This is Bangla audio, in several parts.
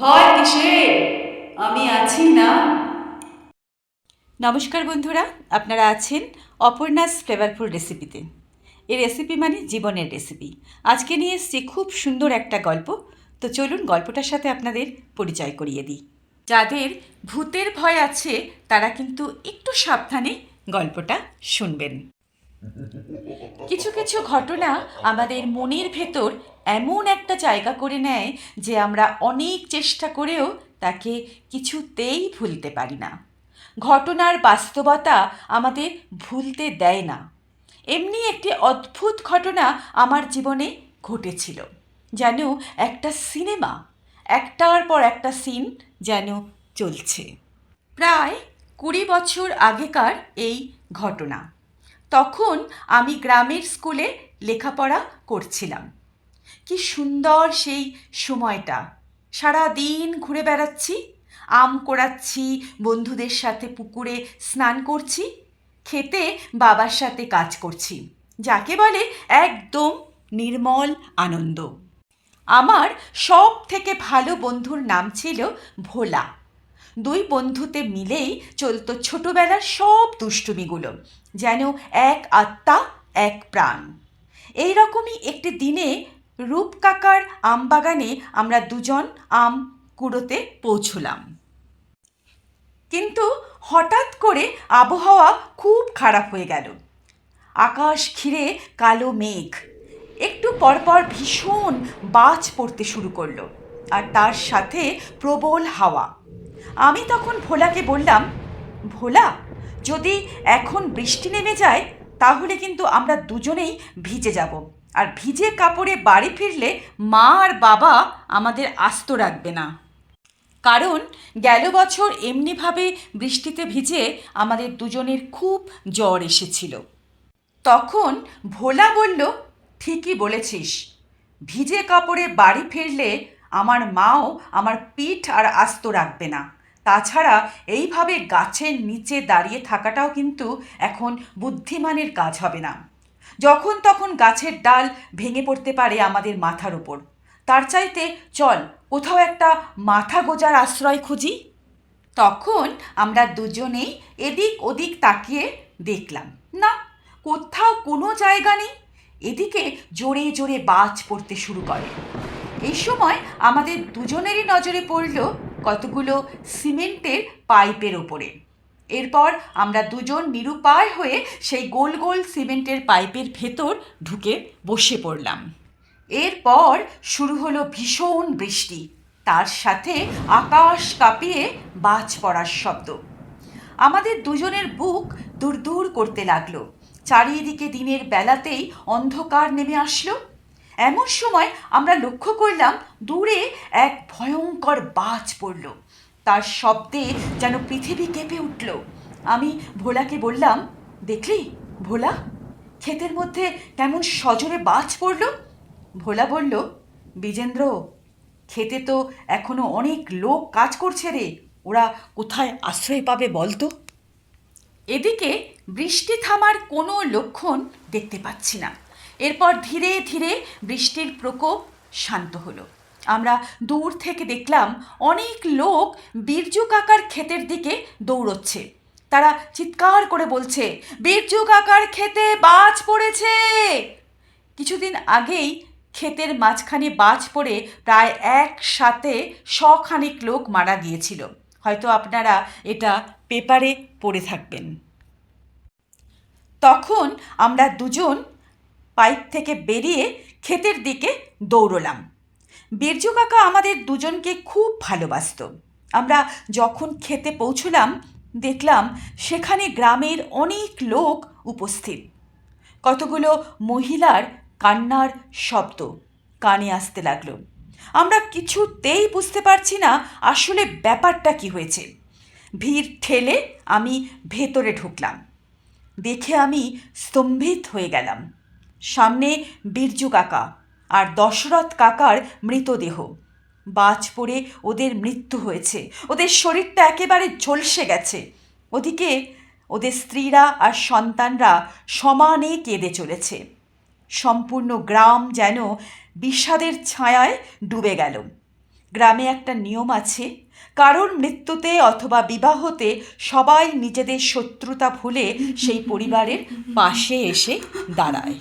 ভয় কিসের? আমি আছি না। নমস্কার বন্ধুরা, আপনারা আছেন অপর্ণাস ফ্লেভারফুল রেসিপিতে। এই রেসিপি মানে জীবনের রেসিপি। আজকে নিয়ে এসেছি খুব সুন্দর একটা গল্প। তো চলুন গল্পটার সাথে আপনাদের পরিচয় করিয়ে দিই। যাদের ভূতের ভয় আছে তারা কিন্তু একটু সাবধানে গল্পটা শুনবেন। কিছু কিছু ঘটনা আমাদের মনের ভেতর এমন একটা জায়গা করে নেয় যে আমরা অনেক চেষ্টা করেও তাকে কিছুতেই ভুলতে পারি না। ঘটনার বাস্তবতা আমাদের ভুলতে দেয় না। এমনি একটি অদ্ভুত ঘটনা আমার জীবনে ঘটেছিল, যেন একটা সিনেমা, একটার পর একটা সিন যেন চলছে। প্রায় 20 বছর আগেকার এই ঘটনা। তখন আমি গ্রামের স্কুলে লেখাপড়া করছিলাম। কি সুন্দর সেই সময়টা! সারা দিন ঘুরে বেড়াচ্ছি, আম কোড়াচ্ছি, বন্ধুদের সাথে পুকুরে স্নান করছি, খেতে বাবার সাথে কাজ করছি, যাকে বলে একদম নির্মল আনন্দ। আমার সব থেকে ভালো বন্ধুর নাম ছিল ভোলা। দুই বন্ধুতে মিলেই চলতো ছোটবেলার সব দুষ্টুমিগুলো, যেন এক আত্মা এক প্রাণ। এই রকমই একটি দিনে রূপ কাকার আম বাগানে আমরা দুজন আম কুড়োতে পৌঁছলাম। কিন্তু হঠাৎ করে আবহাওয়া খুব খারাপ হয়ে গেল। আকাশ ঘিরে কালো মেঘ, একটু পরপর ভীষণ বাজ পড়তে শুরু করলো, আর তার সাথে প্রবল হাওয়া। আমি তখন ভোলাকে বললাম, ভোলা, যদি এখন বৃষ্টি নেমে যায় তাহলে কিন্তু আমরা দুজনেই ভিজে যাব, আর ভিজে কাপড়ে বাড়ি ফিরলে মা আর বাবা আমাদের আস্ত রাখবে না। কারণ গেল বছর এমনিভাবে বৃষ্টিতে ভিজে আমাদের দুজনের খুব জ্বর এসেছিল। তখন ভোলা বলল, ঠিকই বলেছিস, ভিজে কাপড়ে বাড়ি ফিরলে আমার মাও আমার পিঠ আর আস্ত রাখবে না। তাছাড়া এইভাবে গাছের নিচে দাঁড়িয়ে থাকাটাও কিন্তু এখন বুদ্ধিমানের কাজ হবে না। যখন তখন গাছের ডাল ভেঙে পড়তে পারে আমাদের মাথার ওপর। তার চাইতে চল কোথাও একটা মাথা গোজার আশ্রয় খুঁজি। তখন আমরা দুজনেই এদিক ওদিক তাকিয়ে দেখলাম, না, কোথাও কোনো জায়গা নেই। এদিকে জোরে জোরে বাজ পড়তে শুরু করে। এই সময় আমাদের দুজনেরই নজরে পড়ল কতগুলো সিমেন্টের পাইপের ওপরে। এরপর আমরা দুজন নিরুপায় হয়ে সেই গোল গোল সিমেন্টের পাইপের ভেতর ঢুকে বসে পড়লাম। এরপর শুরু হলো ভীষণ বৃষ্টি, তার সাথে আকাশ কাঁপিয়ে বাজ পড়ার শব্দ। আমাদের দুজনের বুক দূর করতে লাগলো। চারিদিকে দিনের বেলাতেই অন্ধকার নেমে আসলো। এমন সময় আমরা লক্ষ্য করলাম দূরে এক ভয়ঙ্কর বাজ পড়ল। তার শব্দে যেন পৃথিবী কেঁপে উঠল। আমি ভোলাকে বললাম, দেখলি ভোলা, ক্ষেতের মধ্যে কেমন সজোরে বাজ পড়ল? ভোলা বলল, বিজেন্দ্র, ক্ষেতে তো এখনো অনেক লোক কাজ করছে রে, ওরা কোথায় আশ্রয় পাবে বলতো? এদিকে বৃষ্টি থামার কোনো লক্ষণ দেখতে পাচ্ছি না। এরপর ধীরে ধীরে বৃষ্টির প্রকোপ শান্ত হলো। আমরা দূর থেকে দেখলাম অনেক লোক বীরজু কাকার ক্ষেতের দিকে দৌড়চ্ছে। তারা চিৎকার করে বলছে, বীরজু কাকার ক্ষেতে বাজ পড়েছে। কিছুদিন আগেই ক্ষেতের মাঝখানে বাজ পড়ে প্রায় একসাথে শখানেক লোক মারা গিয়েছিল। হয়তো আপনারা এটা পেপারে পড়ে থাকবেন। তখন আমরা দুজন পাইপ থেকে বেরিয়ে ক্ষেতের দিকে দৌড়লাম। বীরজু কাকা আমাদের দুজনকে খুব ভালোবাসত। আমরা যখন ক্ষেতে পৌঁছলাম দেখলাম সেখানে গ্রামের অনেক লোক উপস্থিত। কতগুলো মহিলার কান্নার শব্দ কানে আসতে লাগলো। আমরা কিছুতেই বুঝতে পারছি না আসলে ব্যাপারটা কি হয়েছে। ভিড় ঠেলে আমি ভেতরে ঢুকলাম। দেখে আমি স্তম্ভিত হয়ে গেলাম। সামনে বীরজু কাকা আর দশরথ কাকার মৃতদেহ। বাজ পড়ে ওদের মৃত্যু হয়েছে, ওদের শরীরটা একেবারে ঝলসে গেছে। ওদিকে ওদের স্ত্রীরা আর সন্তানরা সমানে কেঁদে চলেছে। সম্পূর্ণ গ্রাম যেন বিষাদের ছায়ায় ডুবে গেল। গ্রামে একটা নিয়ম আছে, কারোর মৃত্যুতে অথবা বিবাহতে সবাই নিজেদের শত্রুতা ভুলে সেই পরিবারের পাশে এসে দাঁড়ায়।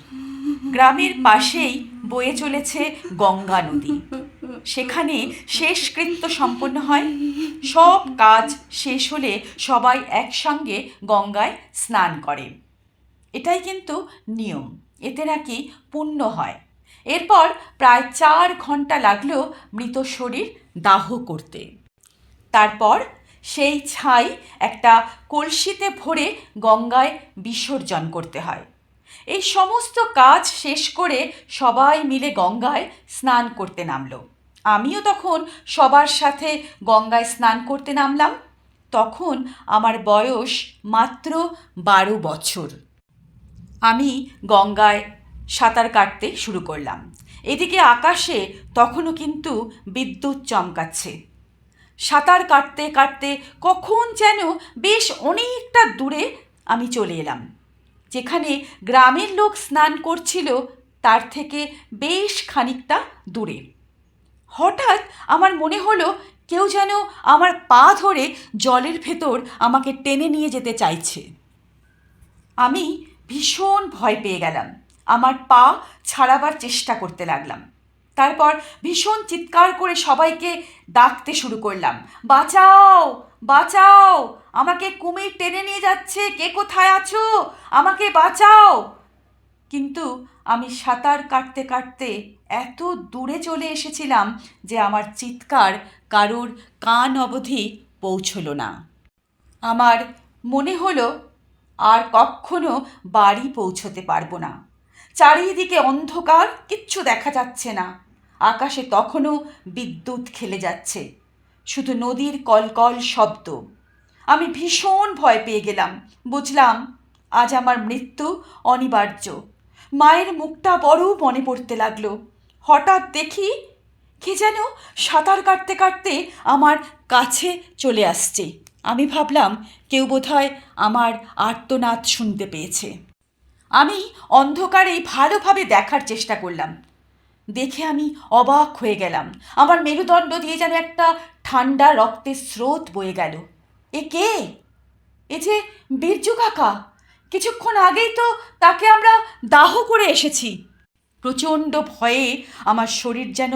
গ্রামের পাশেই বয়ে চলেছে গঙ্গা নদী। সেখানে শেষকৃত্য সম্পন্ন হয়। সব কাজ শেষ হলে সবাই একসঙ্গে গঙ্গায় স্নান করে। এটাই কিন্তু নিয়ম, এতে নাকি পুণ্য হয়। এরপর প্রায় 4 ঘন্টা লাগলো মৃত শরীর দাহ করতে। তারপর সেই ছাই একটা কলসিতে ভরে গঙ্গায় বিসর্জন করতে হয়। এই সমস্ত কাজ শেষ করে সবাই মিলে গঙ্গায় স্নান করতে নামলো। আমিও তখন সবার সাথে গঙ্গায় স্নান করতে নামলাম। তখন আমার বয়স মাত্র 12 বছর। আমি গঙ্গায় সাঁতার কাটতে শুরু করলাম। এদিকে আকাশে তখনও কিন্তু বিদ্যুৎ চমকাচ্ছে। সাঁতার কাটতে কাটতে কখন যেন বেশ অনেকটা দূরে আমি চলে এলাম। যেখানে গ্রামের লোক স্নান করছিল তার থেকে বেশ খানিকটা দূরে। হঠাৎ আমার মনে হলো কেউ যেন আমার পা ধরে জলের ভেতর আমাকে টেনে নিয়ে যেতে চাইছে। আমি ভীষণ ভয় পেয়ে গেলাম। আমার পা ছাড়াবার চেষ্টা করতে লাগলাম। তারপর ভীষণ চিৎকার করে সবাইকে ডাকতে শুরু করলাম, বাঁচাও বাঁচাও, আমাকে কুমির টেনে নিয়ে যাচ্ছে, কে কোথায় আছো, আমাকে বাঁচাও। কিন্তু আমি সাঁতার কাটতে কাটতে এত দূরে চলে এসেছিলাম যে আমার চিৎকার কারোর কান অবধি পৌঁছলো না। আমার মনে হলো আর কখনো বাড়ি পৌঁছতে পারবো না। চারিদিকে অন্ধকার, কিচ্ছু দেখা যাচ্ছে না। আকাশে তখনও বিদ্যুৎ খেলে যাচ্ছে, শুধু নদীর কলকল শব্দ। আমি ভীষণ ভয় পেয়ে গেলাম। বুঝলাম আজ আমার মৃত্যু অনিবার্য। মায়ের মুখটা বড় মনে পড়তে লাগলো। হঠাৎ দেখি কে যেন সাঁতার কাটতে কাটতে আমার কাছে চলে আসছে। আমি ভাবলাম কেউ বোধহয় আমার আর্তনাদ শুনতে পেয়েছে। আমি অন্ধকারেই ভালোভাবে দেখার চেষ্টা করলাম। দেখে আমি অবাক হয়ে গেলাম। আমার মেরুদণ্ড দিয়ে যেন একটা ঠান্ডা রক্তের স্রোত বয়ে গেল। এ কে? এ যে বীরজু কাকা। কিছুক্ষণ আগেই তো তাকে আমরা দাহ করে এসেছি। প্রচণ্ড ভয়ে আমার শরীর যেন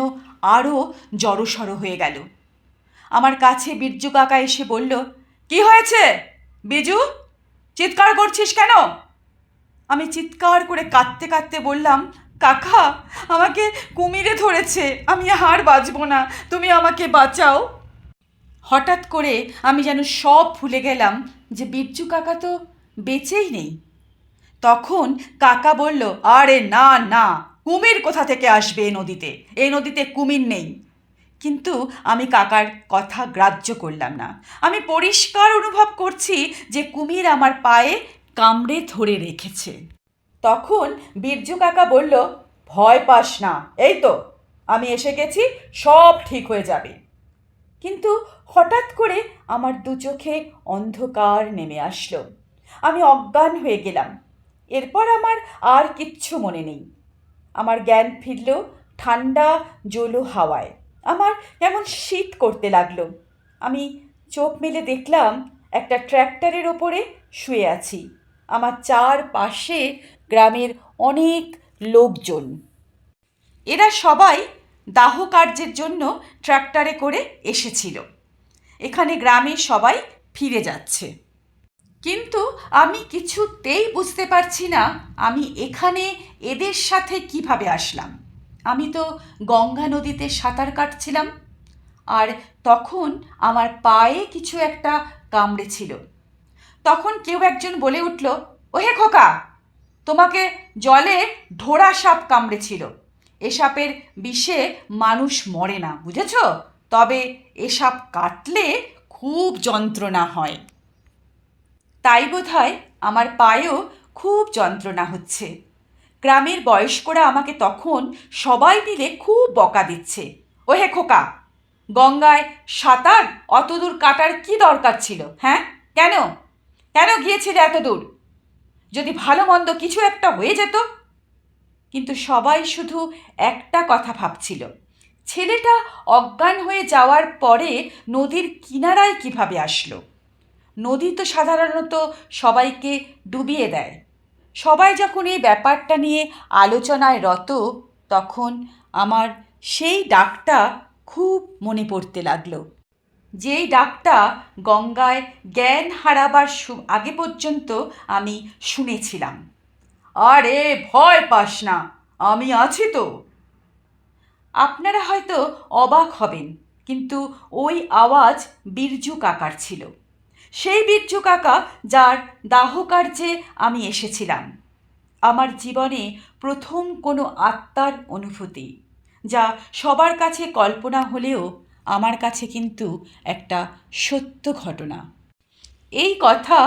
আরও জড়সড় হয়ে গেল। আমার কাছে বীরজু কাকা এসে বলল, কি হয়েছে বিজু, চিৎকার করছিস কেন? আমি চিৎকার করে কাঁদতে কাঁদতে বললাম, কাকা, আমাকে কুমিরে ধরেছে, আমি আর বাঁচব না, তুমি আমাকে বাঁচাও। হঠাৎ করে আমি যেন সব ভুলে গেলাম যে বীরজু কাকা তো বেঁচেই নেই। তখন কাকা বলল, আরে না না, কুমির কোথা থেকে আসবে এ নদীতে? এই নদীতে কুমির নেই। কিন্তু আমি কাকার কথা গ্রাহ্য করলাম না। আমি পরিষ্কার অনুভব করছি যে কুমির আমার পায়ে কামড়ে ধরে রেখেছে। তখন বীরজু কাকা বলল, ভয় পাস না, এই তো আমি এসে গেছি, সব ঠিক হয়ে যাবে। কিন্তু হঠাৎ করে আমার দু চোখে অন্ধকার নেমে আসলো। আমি অজ্ঞান হয়ে গেলাম। এরপর আমার আর কিচ্ছু মনে নেই। আমার জ্ঞান ফিরল ঠান্ডা জলো হাওয়ায়। আমার কেমন শীত করতে লাগলো। আমি চোখ মেলে দেখলাম একটা ট্র্যাক্টরের ওপরে শুয়ে আছি। আমার চারপাশে গ্রামের অনেক লোকজন। এরা সবাই দাহ কার্যের জন্য ট্র্যাক্টরে করে এসেছিল। এখানে গ্রামের সবাই ফিরে যাচ্ছে। কিন্তু আমি কিছুতেই বুঝতে পারছি না আমি এখানে এদের সাথে কিভাবে আসলাম। আমি তো গঙ্গা নদীতে সাঁতার কাটছিলাম, আর তখন আমার পায়ে কিছু একটা কামড়েছিল। তখন কেউ একজন বলে উঠল, ওহে খোকা, তোমাকে জলে ঢোড়া সাপ কামড়েছিল। এ সাপের বিষে মানুষ মরে না, বুঝেছ? তবে এ সাপ কাটলে খুব যন্ত্রণা হয়। তাই বোধহয় আমার পায়েও খুব যন্ত্রণা হচ্ছে। গ্রামের বয়স্করা আমাকে তখন সবাই মিলে খুব বকা দিচ্ছে। ওহে খোকা, গঙ্গায় সাঁতার অত দূর কাটার কি দরকার ছিল? হ্যাঁ, কেন কেন গিয়েছিলে এত দূর? যদি ভালো মন্দ কিছু একটা হয়ে যেত। কিন্তু সবাই শুধু একটা কথা ভাবছিল ছেলেটা অজ্ঞান হয়ে যাওয়ার পরে নদীর কিনারায় কিভাবে আসলো? নদী তো সাধারণত সবাইকে ডুবিয়ে দেয়। সবাই যখন এই ব্যাপারটা নিয়ে আলোচনায় রত, তখন আমার সেই ডাকটা খুব মনে পড়তে লাগলো, যেই ডাকটা গঙ্গায় জ্ঞান হারাবার আগে পর্যন্ত আমি শুনেছিলাম। আরে ভয় পাস না, আমি আছি তো। আপনারা হয়তো অবাক হবেন, কিন্তু ওই আওয়াজ বিরজু কাকার ছিল। সেই বিরজু কাকা যার দাহ কার্যে আমি এসেছিলাম। আমার জীবনে প্রথম কোনো আত্মার অনুভূতি, যা সবার কাছে কল্পনা হলেও আমার কাছে কিন্তু একটা সত্য ঘটনা। এই কথা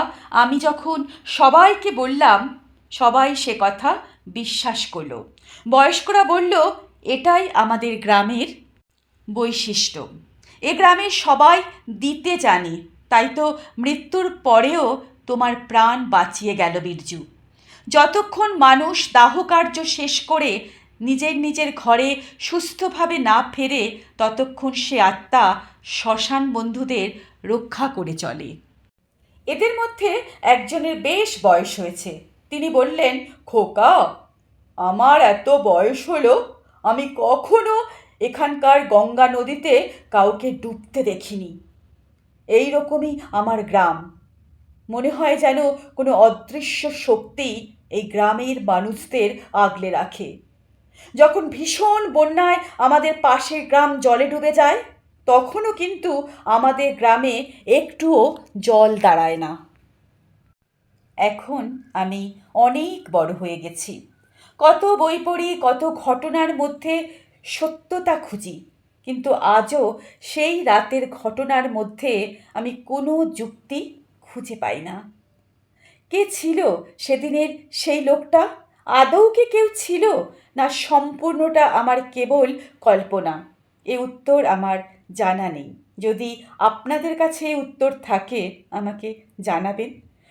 আমি যখন সবাইকে বললাম, সবাই সে কথা বিশ্বাস করল। বয়স্করা বলল, এটাই আমাদের গ্রামের বৈশিষ্ট্য। এ গ্রামের সবাই দিতে জানে, তাই তো মৃত্যুর পরেও তোমার প্রাণ বাঁচিয়ে গেল বিরজু। যতক্ষণ মানুষ দাহকার্য শেষ করে নিজের নিজের ঘরে সুস্থভাবে না ফেরে, ততক্ষণ সে আত্মা শ্মশান বন্ধুদের রক্ষা করে চলে। এদের মধ্যে একজনের বেশ বয়স হয়েছে। তিনি বললেন, খোকা, আমার এত বয়স হলো, আমি কখনো এখানকার গঙ্গা নদীতে কাউকে ডুবতে দেখিনি। এই রকমই আমার গ্রাম। মনে হয় যেন কোনো অদৃশ্য শক্তি এই গ্রামের মানুষদের আগলে রাখে। যখন ভীষণ বন্যায় আমাদের পাশের গ্রাম জলে ডুবে যায়, তখনও কিন্তু আমাদের গ্রামে একটুও জল দাঁড়ায় না। এখন আমি অনেক বড় হয়ে গেছি। কত বই পড়ি, কত ঘটনার মধ্যে সত্যতা খুঁজি, কিন্তু আজও সেই রাতের ঘটনার মধ্যে আমি কোনো যুক্তি খুঁজে পাই না। কে ছিল সেদিনের সেই লোকটা? আদৌ কি কেউ ছিল, না সম্পূর্ণটা আমার কেবল কল্পনা? এ উত্তর আমার জানা নেই। যদি আপনাদের কাছে এই উত্তর থাকে, আমাকে জানাবেন।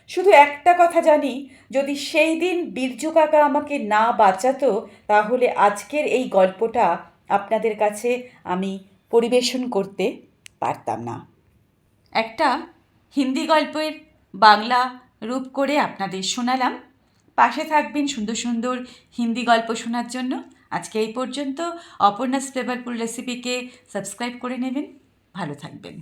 শুধু একটা কথা জানি, যদি সেই দিন বিরজু কাকা আমাকে না বাঁচাতো, তাহলে আজকের এই গল্পটা আপনাদের কাছে আমি পরিবেশন করতে পারতাম না। একটা হিন্দি গল্পের বাংলা রূপ করে আপনাদের শোনালাম। পাশে থাকবেন সুন্দর সুন্দর হিন্দি গল্প শোনার জন্য। আজকে এই পর্যন্ত। অপর্ণাস ফ্লেভারফুল রেসিপিকে সাবস্ক্রাইব করে নেবেন। ভালো থাকবেন।